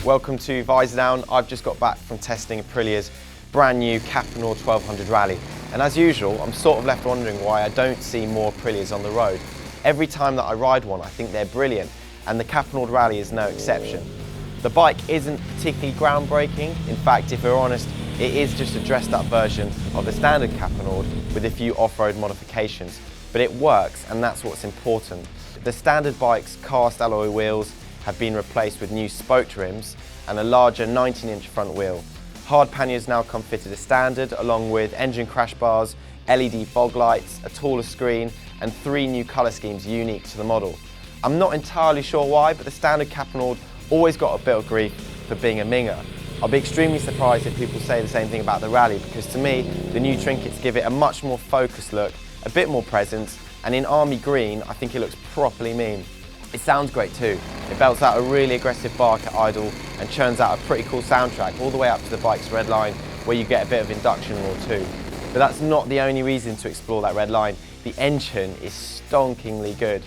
Welcome to Visordown. I've just got back from testing Aprilia's brand new Caponord 1200 Rally. And as usual, I'm sort of left wondering why I don't see more Aprilias on the road. Every time that I ride one, I think they're brilliant, and the Caponord Rally is no exception. The bike isn't particularly groundbreaking. In fact, if we're honest, it is just a dressed up version of the standard Caponord with a few off-road modifications. But it works, and that's what's important. The standard bike's cast alloy wheels have been replaced with new spoked rims and a larger 19-inch front wheel. Hard panniers now come fitted as standard, along with engine crash bars, LED fog lights, a taller screen, and 3 new colour schemes unique to the model. I'm not entirely sure why, but the standard Caponord always got a bit of grief for being a minger. I'll be extremely surprised if people say the same thing about the Rally, because to me, the new trinkets give it a much more focused look, a bit more presence, and in army green, I think it looks properly mean. It sounds great too. It belts out a really aggressive bark at idle and churns out a pretty cool soundtrack all the way up to the bike's red line, where you get a bit of induction roar too. But that's not the only reason to explore that red line. The engine is stonkingly good.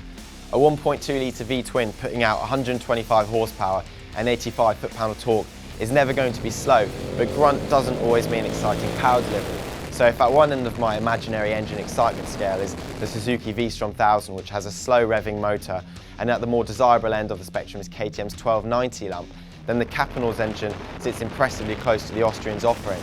A 1.2 litre V-twin putting out 125 horsepower and 85 foot-pound of torque is never going to be slow, but grunt doesn't always mean exciting power delivery. So if at one end of my imaginary engine excitement scale is the Suzuki Visordown 1000, which has a slow revving motor, and at the more desirable end of the spectrum is KTM's 1290 lump, then the Caponord's engine sits impressively close to the Austrian's offering.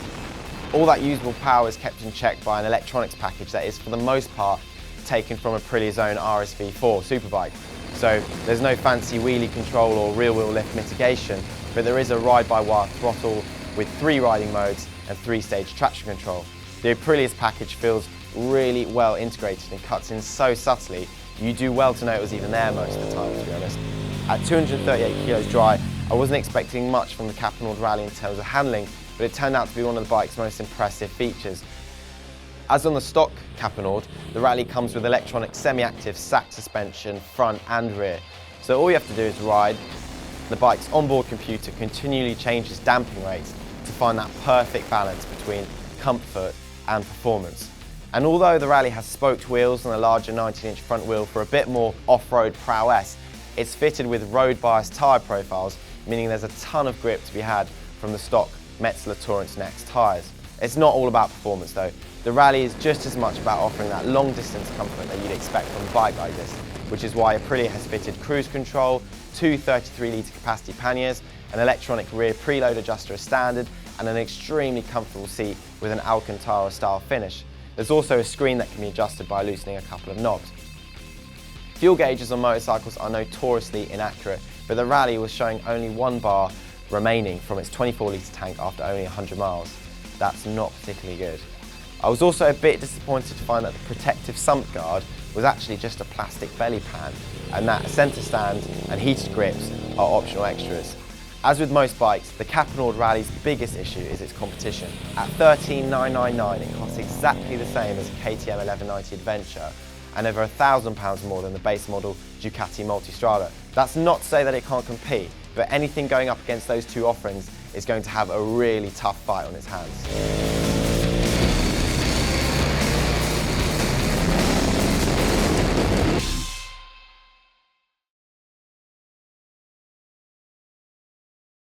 All that usable power is kept in check by an electronics package that is, for the most part, taken from Aprilia's own RSV4 superbike. So there's no fancy wheelie control or rear wheel lift mitigation, but there is a ride-by-wire throttle with 3 riding modes and 3-stage traction control. The Aprilia's package feels really well integrated and cuts in so subtly, you do well to know it was even there most of the time, to be honest. At 238 kilos dry, I wasn't expecting much from the Caponord Rally in terms of handling, but it turned out to be one of the bike's most impressive features. As on the stock Caponord, the Rally comes with electronic semi-active sack suspension front and rear. So all you have to do is ride. The bike's onboard computer continually changes damping rates to find that perfect balance between comfort and performance. And although the Rally has spoked wheels and a larger 19-inch front wheel for a bit more off-road prowess, it's fitted with road-biased tyre profiles, meaning there's a ton of grip to be had from the stock Metzeler Torrance Next tyres. It's not all about performance though. The Rally is just as much about offering that long-distance comfort that you'd expect from a bike like this, which is why Aprilia has fitted cruise control, 2 33-litre capacity panniers, an electronic rear preload adjuster as standard, and an extremely comfortable seat with an Alcantara-style finish. There's also a screen that can be adjusted by loosening a couple of knobs. Fuel gauges on motorcycles are notoriously inaccurate, but the Rally was showing only 1 bar remaining from its 24-litre tank after only 100 miles. That's not particularly good. I was also a bit disappointed to find that the protective sump guard was actually just a plastic belly pan, and that a centre stand and heated grips are optional extras. As with most bikes, the Caponord Rally's biggest issue is its competition. At $13,999, it costs exactly the same as a KTM 1190 Adventure and over £1,000 more than the base model Ducati Multistrada. That's not to say that it can't compete, but anything going up against those two offerings is going to have a really tough fight on its hands.